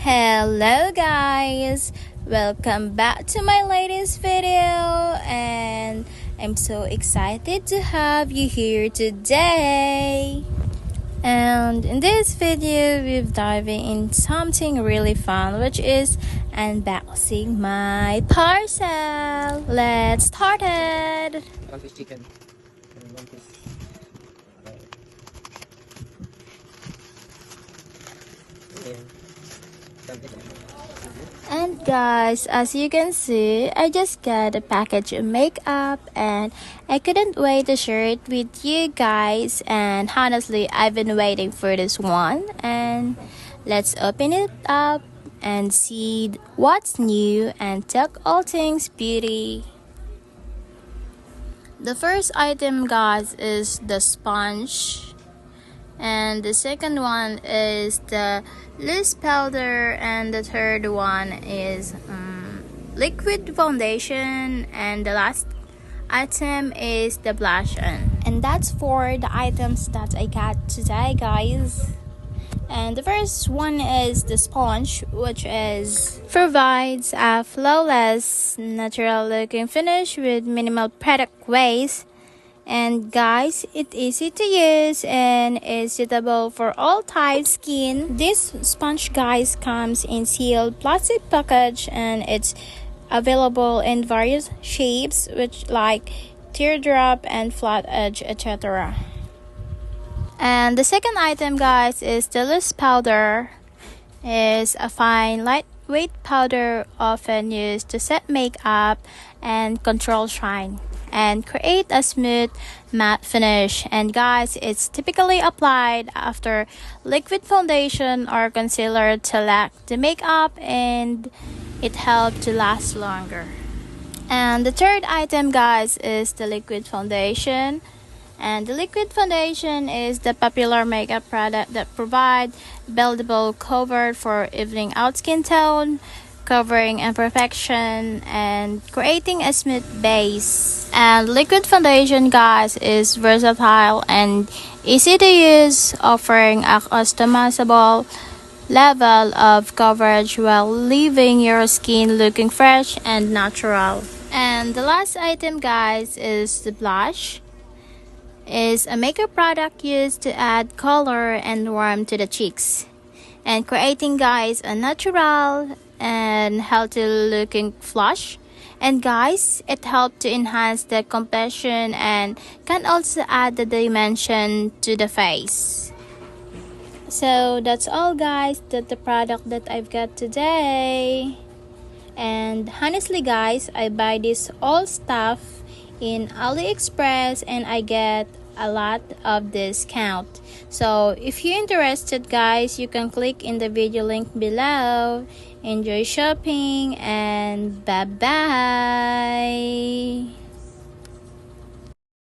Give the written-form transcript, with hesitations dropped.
Hello guys, welcome back to my latest video, and I'm so excited to have you here today. And in this video we're diving in something really fun, which is unboxing my parcel. Let's start it. One piece chicken and one piece And guys, as you can see, I just got a package of makeup and I couldn't wait to share it with you guys, and honestly I've been waiting for this one, and let's open it up and see what's new and talk all things beauty. The first item guys is the sponge, and the second one is the loose powder, and the third one is liquid foundation, and the last item is the blush on. And that's for the items that I got today guys. And the first one is the sponge, which provides a flawless natural looking finish with minimal product waste. And guys, it's easy to use and is suitable for all types skin. This sponge guys comes in sealed plastic package, and it's available in various shapes, which like teardrop and flat edge, etc. And the second item guys is the loose powder. Is a fine lightweight powder often used to set makeup and control shine and create a smooth matte finish. And guys, it's typically applied after liquid foundation or concealer to lock the makeup, and it helps to last longer. And the third item guys is the liquid foundation. And the liquid foundation is the popular makeup product that provides buildable cover for evening out skin tone, covering imperfection and creating a smooth base. And liquid foundation guys is versatile and easy to use, offering a customizable level of coverage while leaving your skin looking fresh and natural. And the last item guys is the blush. Is a makeup product used to add color and warmth to the cheeks and creating guys a natural and healthy looking flush. And guys, it helps to enhance the complexion and can also add the dimension to the face. So that's all guys, that's the product that I've got today. And honestly guys, I buy this all stuff in AliExpress and I get a lot of discount. So if you're interested guys, you can click in the video link below. Enjoy shopping and bye bye.